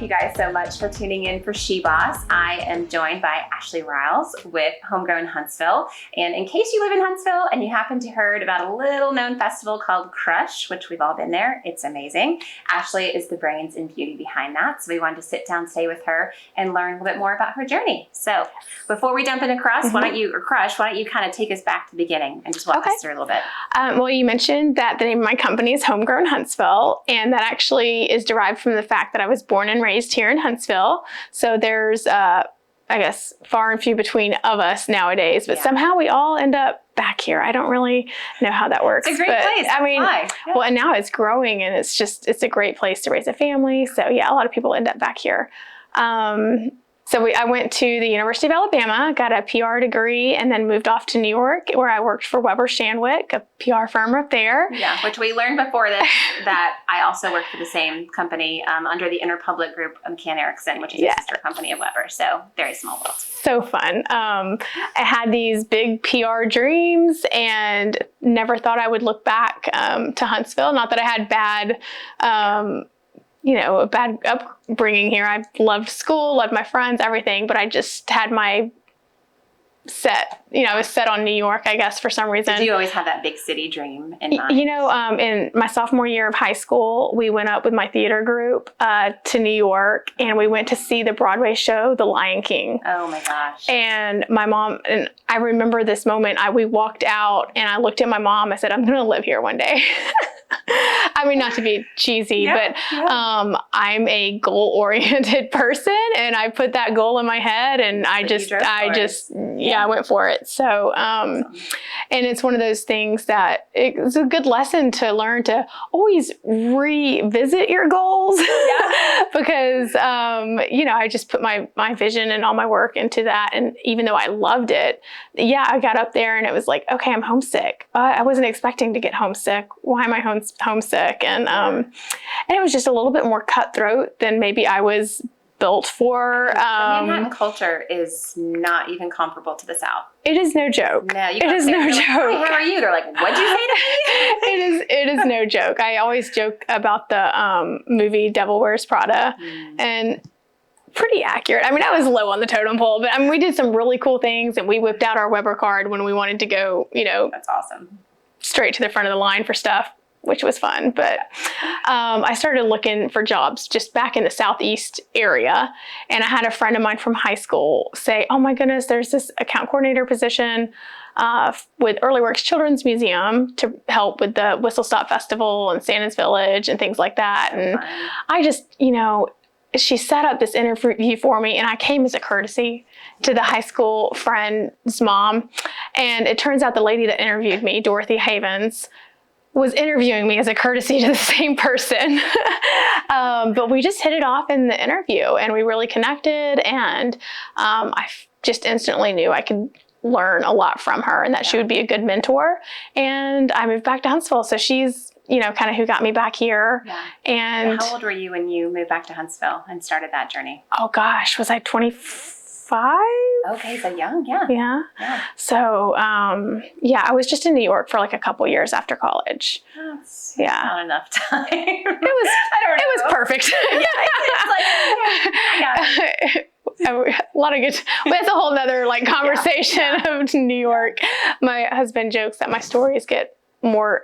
you guys so much for tuning in for SheBoss. I am joined by Ashley Ryals with Homegrown Huntsville. And in case you live in Huntsville and you happen to heard about a little known festival called Crush, which we've all been there, it's amazing. Ashley is the brains and beauty behind that. So we wanted to sit down, stay with her, and learn a little bit more about her journey. So before we jump into Crush, why don't you kind of take us back to the beginning and just walk us through a little bit. Well, you mentioned that the name of my company is Homegrown Huntsville, and that actually is derived from the fact that I was born and raised here in Huntsville. So there's, I guess, far and few between of us nowadays, but somehow we all end up back here. I don't really know how that works. It's a great place. I mean, well, and now it's growing, and it's a great place to raise a family. So yeah, a lot of people end up back here. So I went to the University of Alabama, got a PR degree, and then moved off to New York, where I worked for Weber Shandwick, a PR firm up there. Yeah, which we learned before this, that I also worked for the same company under the Interpublic Group of McCann Erickson, which is a sister company of Weber. So very small world. So fun. I had these big PR dreams and never thought I would look back to Huntsville. Not that I had bad a bad upbringing here. I loved school, loved my friends, everything, but I just had my I was set on New York, I guess, for some reason. Did you always have that big city dream in mind? In my sophomore year of high school, we went up with my theater group to New York, and we went to see the Broadway show, The Lion King. Oh my gosh. And my mom, and I remember this moment, we walked out and I looked at my mom, I said, I'm going to live here one day. I mean, not to be cheesy, but I'm a goal-oriented person, and I put that goal in my head, and I went for it. So, and it's one of those things that it's a good lesson to learn to always revisit your goals because, I just put my vision and all my work into that. And even though I loved it, I got up there and it was like, okay, I'm homesick. I wasn't expecting to get homesick. Why am I homesick? And it was just a little bit more cutthroat than maybe I was built for. The Manhattan culture is not even comparable to the South. It is no joke. No, it is no joke. Like, how are you? They're like, what'd you say to me? It is no joke. I always joke about the movie Devil Wears Prada, and pretty accurate. I mean, I was low on the totem pole, but we did some really cool things, and we whipped out our Weber card when we wanted to go, That's awesome. Straight to the front of the line for stuff, which was fun. But I started looking for jobs just back in the Southeast area. And I had a friend of mine from high school say, oh my goodness, there's this account coordinator position with Early Works Children's Museum to help with the Whistle Stop Festival and Santa's Village and things like that. And I just, she set up this interview for me, and I came as a courtesy to the high school friend's mom. And it turns out the lady that interviewed me, Dorothy Havens, was interviewing me as a courtesy to the same person. But we just hit it off in the interview, and we really connected. And I just instantly knew I could learn a lot from her, and that she would be a good mentor. And I moved back to Huntsville. So she's, kind of who got me back here. Yeah. And how old were you when you moved back to Huntsville and started that journey? Oh gosh, was I 25? Okay, so young, yeah. Yeah. So, I was just in New York for like a couple years after college. That's not enough time. It was perfect. A lot of good. That's a whole nother conversation of New York. My husband jokes that my stories get more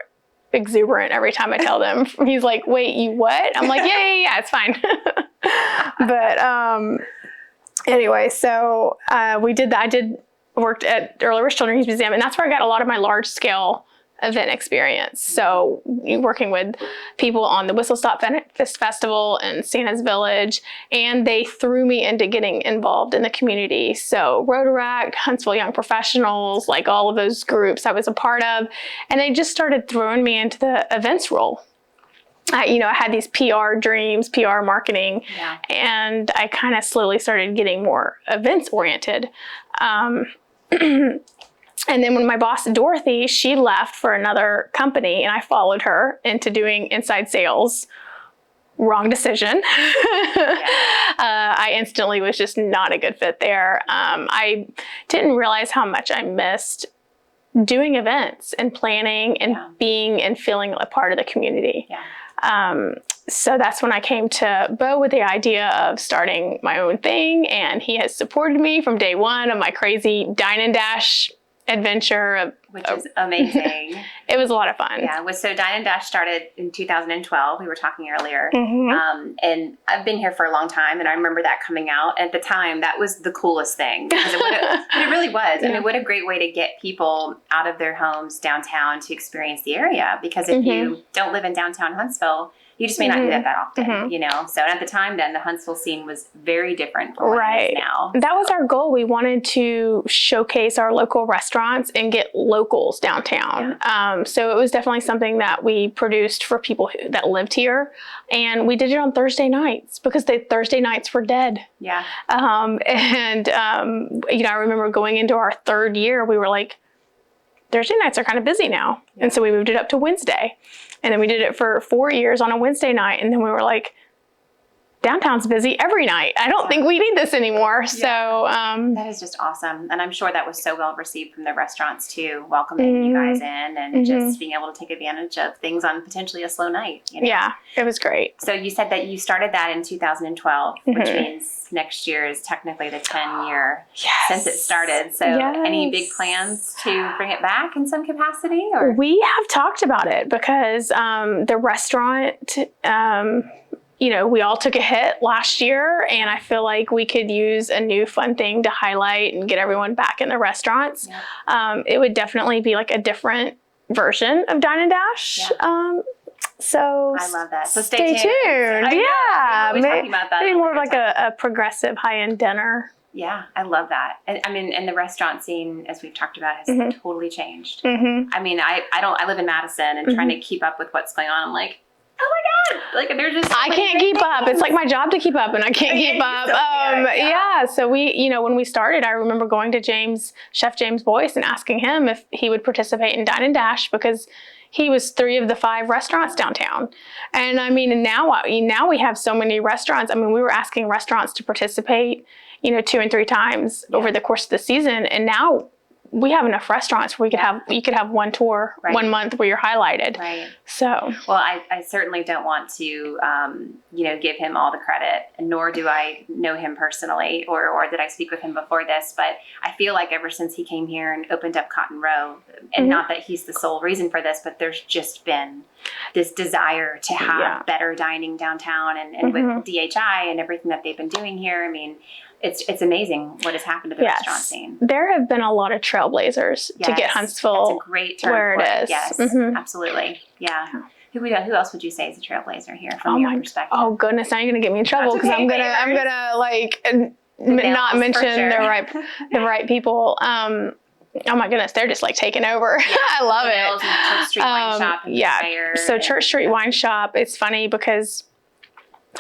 exuberant every time I tell them. He's like, wait, you what? I'm like, yeah, it's fine. But anyway, so we did that. I worked at Early Works Children's Museum, and that's where I got a lot of my large scale event experience. So working with people on the Whistle Stop Festival and Santa's Village, and they threw me into getting involved in the community. So Rotaract, Huntsville Young Professionals, all of those groups I was a part of, and they just started throwing me into the events role. I had these PR dreams, PR marketing, and I kind of slowly started getting more events oriented. And then when my boss, Dorothy, she left for another company, and I followed her into doing inside sales. Wrong decision. I instantly was just not a good fit there. I didn't realize how much I missed doing events and planning and being and feeling a part of the community. so that's when I came to Bo with the idea of starting my own thing. And he has supported me from day one of my crazy Dine and Dash adventure. Which is amazing. It was a lot of fun. Yeah. So Dine and Dash started in 2012. We were talking earlier. Mm-hmm. And I've been here for a long time. And I remember that coming out. At the time, that was the coolest thing. Because it really was. Yeah. I mean, what a great way to get people out of their homes downtown to experience the area. Because if you don't live in downtown Huntsville, you just may not do that often, you know? So at the time then, the Huntsville scene was very different from what it is now. That was our goal. We wanted to showcase our local restaurants and get locals downtown. Yeah. So it was definitely something that we produced for people that lived here. And we did it on Thursday nights because the Thursday nights were dead. Yeah. You know, I remember going into our third year, we were like, Thursday nights are kind of busy now. Yeah. And so we moved it up to Wednesday. And then we did it for 4 years on a Wednesday night. And then we were like, downtown's busy every night. I don't think we need this anymore. Yeah. So that is just awesome. And I'm sure that was so well received from the restaurants too, welcoming you guys in and just being able to take advantage of things on potentially a slow night. You know? Yeah, it was great. So you said that you started that in 2012, which means next year is technically the 10-year since it started. So any big plans to bring it back in some capacity? Or? We have talked about it because the restaurant, you know, we all took a hit last year, and I feel like we could use a new fun thing to highlight and get everyone back in the restaurants. Yeah. It would definitely be like a different version of Dine and Dash. Yeah. So I love that. So stay tuned. Yeah. Maybe, talking about that maybe more of like a progressive high-end dinner. Yeah, I love that. And, I mean, and the restaurant scene, as we've talked about, has totally changed. I mean, I live in Madison, and trying to keep up with what's going on, I'm like, oh my God, like they're just. I can't keep up. It's like my job to keep up, and I can't keep up. Yeah. So we, you know, when we started, I remember going to Chef James Boyce, and asking him if he would participate in Dine and Dash because he was 3 of the 5 restaurants downtown. And I mean, now we have so many restaurants. I mean, we were asking restaurants to participate, you know, 2 and 3 times over the course of the season, and now we have enough restaurants where you could have one tour 1 month where you're highlighted. Right. So. Well, I certainly don't want to, you know, give him all the credit, nor do I know him personally, or did I speak with him before this, but I feel like ever since he came here and opened up Cotton Row, and not that he's the sole reason for this, but there's just been this desire to have better dining downtown, and with DHI and everything that they've been doing here, I mean, it's amazing what has happened to the restaurant scene. There have been a lot of trailblazers to get Huntsville that's a great term where it is. Yes, absolutely. Yeah. Who else would you say is a trailblazer here from your perspective? Oh goodness, now you're gonna get me in trouble because I'm gonna like not mention the right people. Oh my goodness, they're just like taking over. Yeah, I love it. Church Street Wine Shop. So Church Street Wine Shop. It's funny because,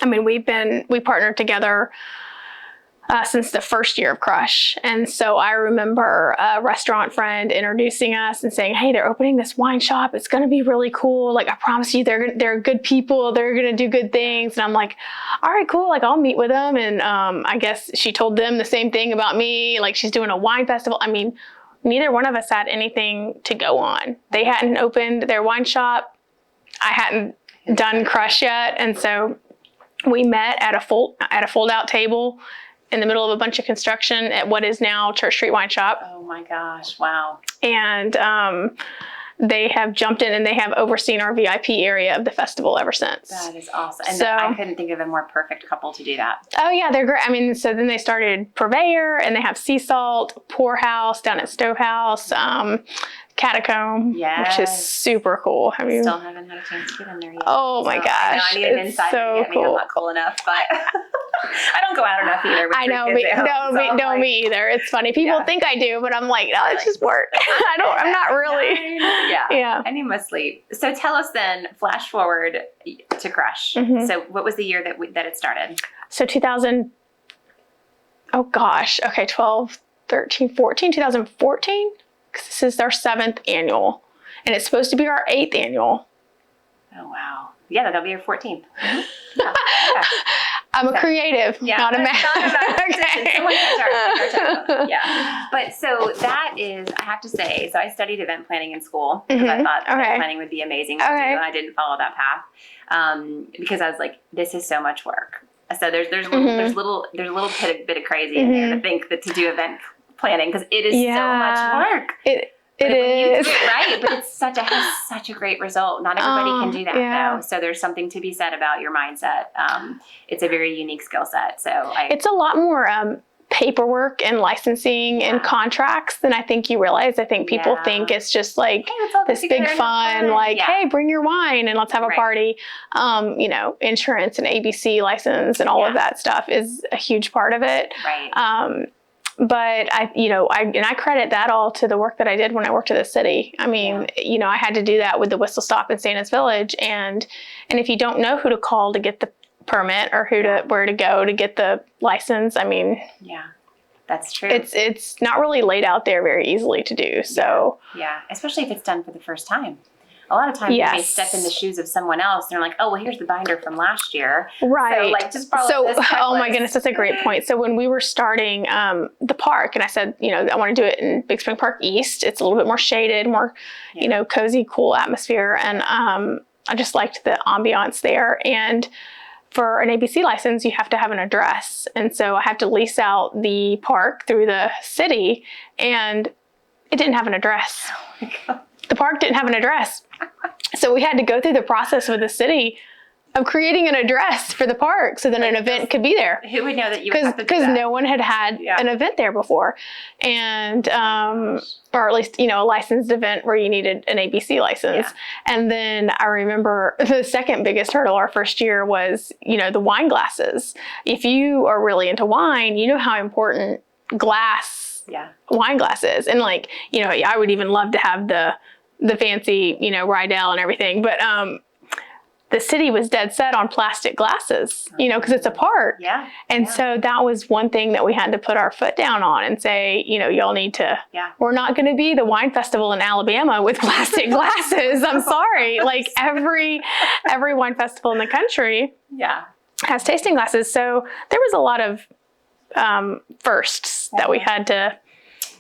I mean, we partnered together since the first year of Crush. And so I remember a restaurant friend introducing us and saying, hey, they're opening this wine shop. It's going to be really cool. Like, I promise you, they're good people. They're going to do good things. And I'm like, all right, cool. Like, I'll meet with them. And I guess she told them the same thing about me. Like, she's doing a wine festival. I mean, neither one of us had anything to go on. They hadn't opened their wine shop. I hadn't done Crush yet. And so we met at a fold-out table in the middle of a bunch of construction at what is now Church Street Wine Shop. Oh my gosh, wow. And they have jumped in and they have overseen our VIP area of the festival ever since. That is awesome. And I couldn't think of a more perfect couple to do that. Oh yeah, they're great. I mean, so then they started Purveyor, and they have Sea Salt, Poorhouse down at Stovehouse, Catacomb, which is super cool. Still haven't had a chance to get in there yet. Oh my gosh. I need an insider to get me. I'm not cool enough, but I don't go out enough either. I know, me either. It's funny. People think I do, but I'm like, no, it's just work. I'm not really. Yeah. I need my sleep. So tell us then, flash forward to Crush. So what was the year that it started? So 2000, oh gosh. Okay, 12, 13, 14, 2014. This is our 7th annual, and it's supposed to be our 8th annual. Oh, wow. Yeah, that'll be your 14th. I'm a creative, not a math. Okay. Someone catch our yeah. But so that is, I have to say, so I studied event planning in school because I thought event planning would be amazing to do, and I didn't follow that path because I was like, this is so much work. So there's a little bit of crazy in there to think that to do event planning because it is so much work. It is. You do it right, but it's has such a great result. Not everybody can do that though. So there's something to be said about your mindset. It's a very unique skill set. So it's a lot more paperwork and licensing and contracts than I think you realize. I think people think it's just like this big fun, like, hey, bring your wine and let's have a party. You know, insurance and ABC license and all of that stuff is a huge part of it. Right. But I credit that all to the work that I did when I worked at the city. I mean, you know, I had to do that with the whistle stop in Santa's Village. And if you don't know who to call to get the permit or where to go to get the license, I mean, that's true. It's not really laid out there very easily to do. So especially if it's done for the first time. A lot of times you may step in the shoes of someone else and they're like, oh, well, here's the binder from last year. Right. So like just follow this checklist. Oh my goodness, that's a great point. So when we were starting the park and I said, you know, I want to do it in Big Spring Park East. It's a little bit more shaded, more, you know, cozy, cool atmosphere. And I just liked the ambiance there. And for an ABC license, you have to have an address. And so I have to lease out the park through the city and it didn't have an address. Oh my God. The park didn't have an address. So we had to go through the process with the city of creating an address for the park so that an event could be there. Who would know that you would have to do that? Because no one had an event there before. And, or at least, you know, a licensed event where you needed an ABC license. Yeah. And then I remember the second biggest hurdle our first year was, you know, the wine glasses. If you are really into wine, you know how important wine glasses. And like, you know, I would even love to have the fancy, you know, Rydell and everything. But the city was dead set on plastic glasses, you know, because it's a park. Yeah. And so that was one thing that we had to put our foot down on and say, you know, y'all need to, we're not going to be the wine festival in Alabama with plastic glasses. I'm sorry. Like every wine festival in the country has tasting glasses. So there was a lot of firsts that we had to.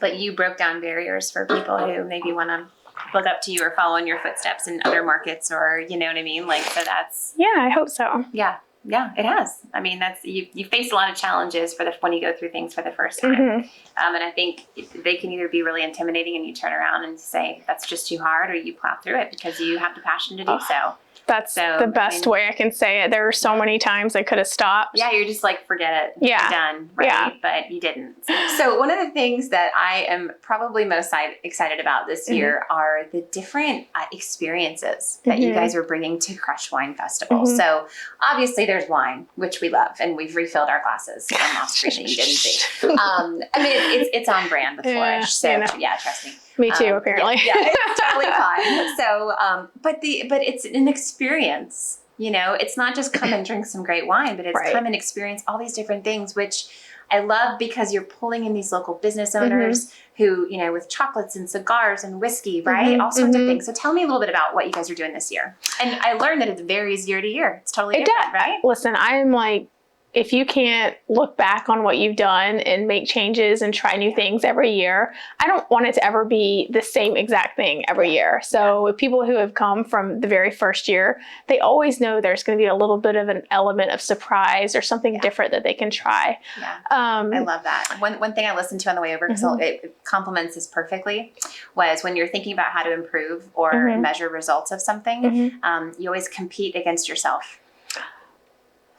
But you broke down barriers for people who maybe want to look up to you or follow in your footsteps in other markets, or you know what I mean? Like, so that's I hope so. Yeah, it has. I mean, that's you face a lot of challenges when you go through things for the first time, and I think they can either be really intimidating, and you turn around and say that's just too hard, or you plow through it because you have the passion to do so. That's the best way I can say it. There were so many times I could have stopped. Yeah, you're just like, forget it. You're done. Right? Yeah. But you didn't. So one of the things that I am probably most excited about this year are the different experiences that you guys are bringing to Crush Wine Festival. So obviously there's wine, which we love, and we've refilled our glasses on off screen that you didn't see. I mean, it's on brand with Flourish. So trust me. Me too, apparently. Yeah, it's totally fine. So, but it's an experience, you know, it's not just come and drink some great wine, but it's come and experience all these different things, which I love because you're pulling in these local business owners who, you know, with chocolates and cigars and whiskey, right? All sorts of things. So tell me a little bit about what you guys are doing this year. And I learned that it varies year to year. It's totally different, right? Listen, I'm like, if you can't look back on what you've done and make changes and try new things every year, I don't want it to ever be the same exact thing every year. So people who have come from the very first year, they always know there's going to be a little bit of an element of surprise or something different that they can try. Yeah. I love that. One thing I listened to on the way over, because it complements this perfectly, was when you're thinking about how to improve or measure results of something, you always compete against yourself.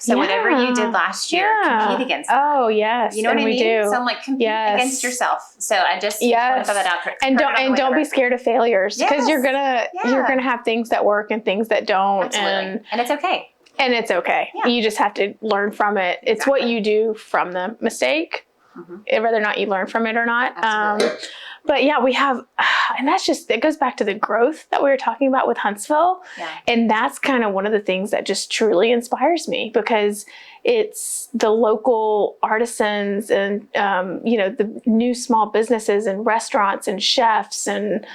So whatever you did last year, compete against that. Oh, yes. You know what I mean? We do. So I'm like, compete against yourself. So I just want to throw that out. And don't be scared of failures, because you're gonna have things that work and things that don't. Absolutely. And it's okay. And it's okay. Yeah. You just have to learn from it. It's what you do from the mistake, whether or not you learn from it or not. Absolutely. But yeah, we have, and that's just, it goes back to the growth that we were talking about with Huntsville. Yeah. And that's kind of one of the things that just truly inspires me, because it's the local artisans and, you know, the new small businesses and restaurants and chefs and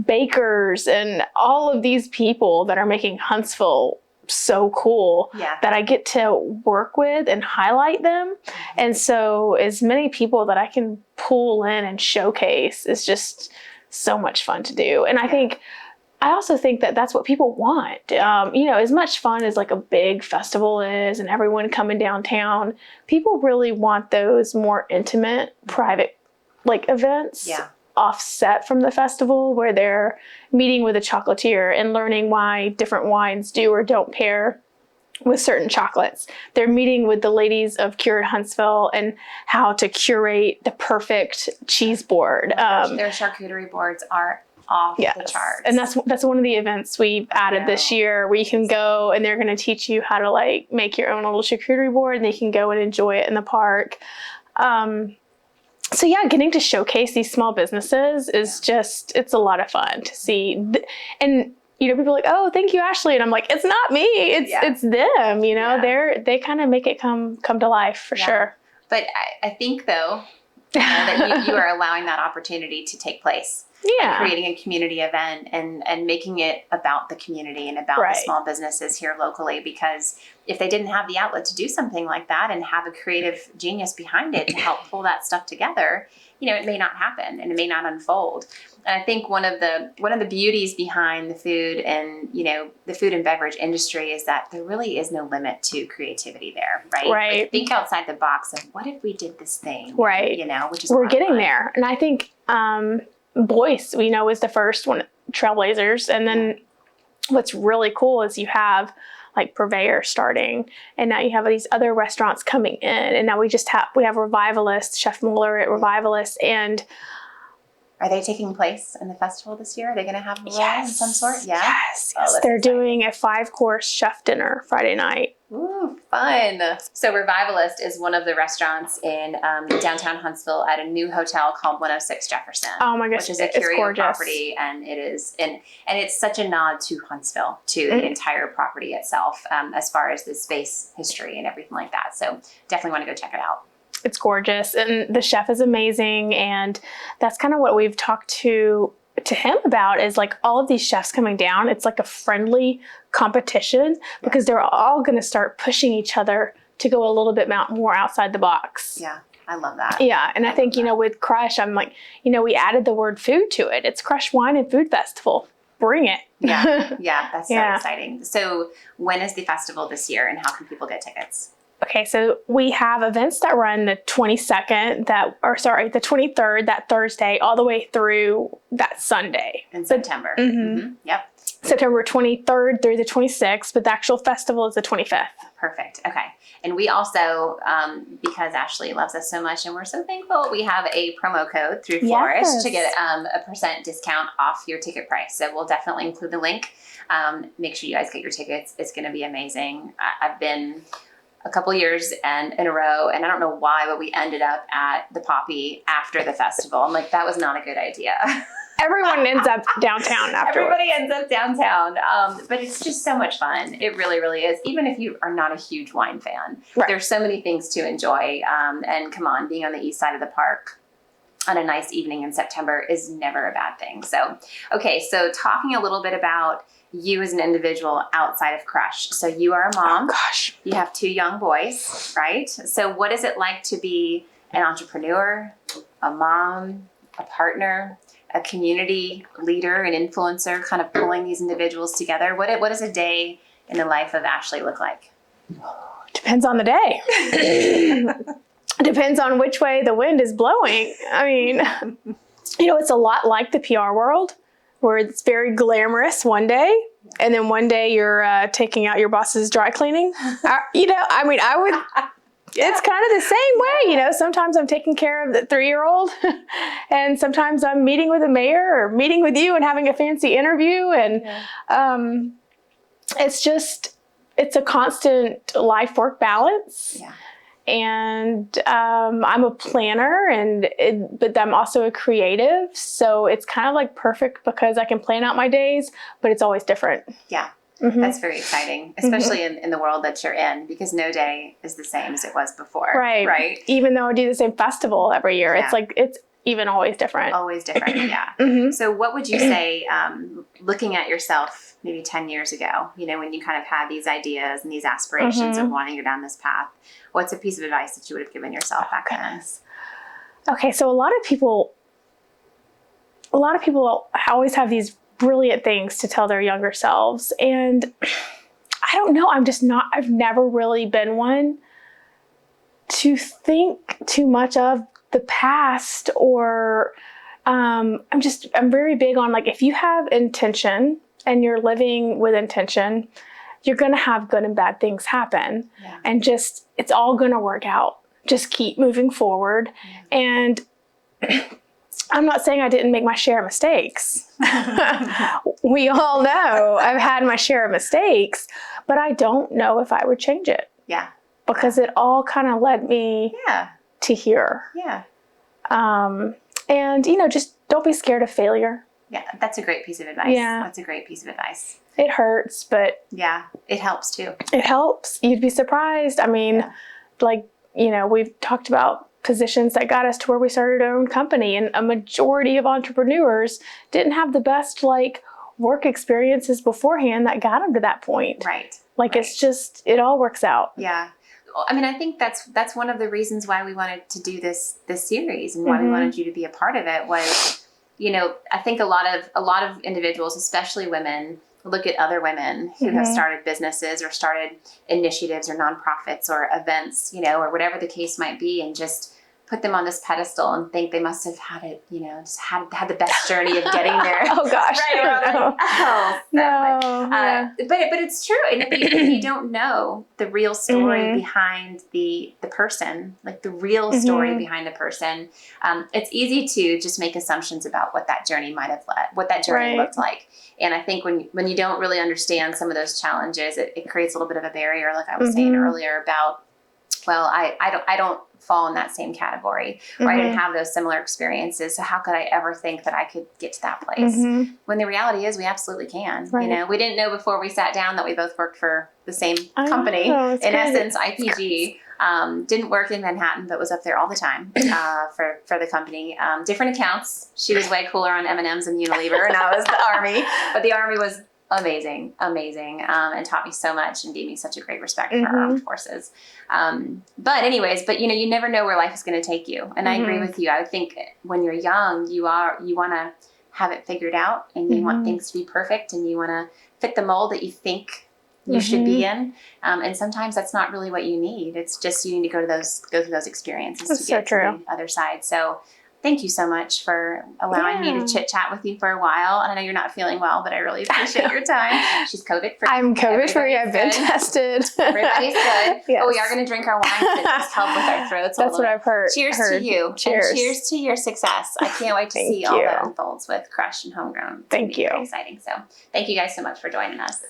bakers and all of these people that are making Huntsville so cool that I get to work with and highlight them. And so as many people that I can pull in and showcase is just so much fun to do. And I also think that that's what people want. You know, as much fun as like a big festival is and everyone coming downtown, people really want those more intimate, private like events. Offset from the festival, where they're meeting with a chocolatier and learning why different wines do or don't pair with certain chocolates. They're meeting with the ladies of Cured Huntsville and how to curate the perfect cheese board. Their charcuterie boards are off the charts. And that's one of the events we added this year, where you can go and they're going to teach you how to like make your own little charcuterie board, and you can go and enjoy it in the park. So yeah, getting to showcase these small businesses is just, it's a lot of fun to see. And, you know, people are like, oh, thank you, Ashley. And I'm like, it's not me, it's them, you know, they kind of make it come to life for sure. But I think though, that you are allowing that opportunity to take place. Creating a community event and making it about the community and about the small businesses here locally, because if they didn't have the outlet to do something like that and have a creative genius behind it to help pull that stuff together, you know, it may not happen and it may not unfold. And I think one of the beauties behind the food and, you know, the food and beverage industry is that there really is no limit to creativity there, right? Like, think outside the box of what if we did this thing, you know, which is we're getting there. And I think Boyce, we know, is the first one, Trailblazers. And then what's really cool is you have like Purveyor starting, and now you have these other restaurants coming in, and now we have Revivalist, Chef Mueller at Revivalist. And are they taking place in the festival this year? Are they going to have a role of some sort? Yes. They're doing a 5-course chef dinner Friday night. Ooh, fun. So Revivalist is one of the restaurants in downtown Huntsville at a new hotel called 106 Jefferson. Oh my gosh, which is a curio property, and it is and it's such a nod to Huntsville, to the entire property itself, as far as the space history and everything like that. So definitely want to go check it out. It's gorgeous, and the chef is amazing, and that's kind of what we've talked to him about, is like all of these chefs coming down. It's like a friendly competition because they're all going to start pushing each other to go a little bit more outside the box. Yeah, I love that. Yeah, and I think, you know, with Crush, I'm like, you know, we added the word food to it. It's Crush Wine and Food Festival. Bring it. Yeah, that's so exciting. So when is the festival this year, and how can people get tickets? Okay, so we have events that run the 22nd, the 23rd, that Thursday, all the way through that Sunday. In September. Yep. September 23rd through the 26th, but the actual festival is the 25th. Perfect. Okay. And we also, because Ashley loves us so much and we're so thankful, we have a promo code through Flourish to get a % discount off your ticket price. So we'll definitely include the link. Make sure you guys get your tickets. It's going to be amazing. I've been a couple years in a row, and I don't know why, but we ended up at the Poppy after the festival. I'm like, that was not a good idea. Everyone ends up downtown afterwards. Everybody ends up downtown. But it's just so much fun. It really, really is. Even if you are not a huge wine fan, there's so many things to enjoy. And come on, being on the east side of the park on a nice evening in September is never a bad thing. So, okay, so talking a little bit about you as an individual outside of Crush. So you are a mom. Oh, gosh. You have 2 young boys, right? So what is it like to be an entrepreneur, a mom, a partner, a community leader, an influencer, kind of pulling these individuals together? What does a day in the life of Ashley look like? Depends on the day. Depends on which way the wind is blowing. I mean, you know, it's a lot like the PR world, where it's very glamorous one day, and then one day you're taking out your boss's dry cleaning. You know, I mean, it's kind of the same way, you know. Sometimes I'm taking care of the 3-year-old, and sometimes I'm meeting with a mayor or meeting with you and having a fancy interview. And it's a constant life-work balance. Yeah. And I'm a planner, but I'm also a creative. So it's kind of like perfect because I can plan out my days, but it's always different. Yeah. Mm-hmm. That's very exciting, especially in the world that you're in, because no day is the same as it was before. Right. Even though I do the same festival every year, it's like, even always different. Always different, yeah. So what would you say, looking at yourself maybe 10 years ago, when you kind of had these ideas and these aspirations of wanting to go down this path, what's a piece of advice that you would have given yourself back then? Okay, so a lot of people always have these brilliant things to tell their younger selves. And I don't know, I've never really been one to think too much of the past, or I'm very big on, like, if you have intention and you're living with intention, you're going to have good and bad things happen. Yeah. And it's all going to work out. Just keep moving forward. Yeah. And I'm not saying I didn't make my share of mistakes. We all know I've had my share of mistakes, but I don't know if I would change it. Yeah. Because it all kind of led me to here. Yeah. And, just don't be scared of failure. Yeah, that's a great piece of advice. Yeah. That's a great piece of advice. It hurts, but... Yeah, it helps too. It helps. You'd be surprised. I mean, we've talked about positions that got us to where we started our own company, and a majority of entrepreneurs didn't have the best, work experiences beforehand that got them to that point. Right. It's just, it all works out. Yeah. I mean, I think that's one of the reasons why we wanted to do this series, and why we wanted you to be a part of it was, I think a lot of individuals, especially women, look at other women who have started businesses or started initiatives or nonprofits or events, or whatever the case might be, and just put them on this pedestal and think they must have had it, just had the best journey of getting there. Oh gosh. Right. No. But it's true. And if you don't know the real story behind the person, like the real story behind the person, it's easy to just make assumptions about what that journey might have what that journey looked like. And I think when you don't really understand some of those challenges, it creates a little bit of a barrier, like I was saying earlier about, well, I don't fall in that same category, or I didn't have those similar experiences, so how could I ever think that I could get to that place? When the reality is we absolutely can. Right. We didn't know before we sat down that we both worked for the same company. In essence, IPG didn't work in Manhattan, but was up there all the time for the company. Different accounts. She was way cooler on M&Ms and Unilever, and I was the Army. But the Army was amazing, and taught me so much and gave me such a great respect for our armed forces. But you never know where life is going to take you. And I agree with you. I think when you're young, you want to have it figured out, and you want things to be perfect, and you want to fit the mold that you think you should be in. And sometimes that's not really what you need. It's just, you need to go through those experiences to get to the other side. So thank you so much for allowing me to chit chat with you for a while. And I know you're not feeling well, but I really appreciate your time. She's COVID free. I'm COVID free. I've been tested. Everybody's good. Yes. But we are going to drink our wine to just help with our throats. That's what I've heard. Cheers to you. Cheers. And cheers to your success. I can't wait to see all that unfolds with Crush and Homegrown. Thank you. Very exciting. So thank you guys so much for joining us.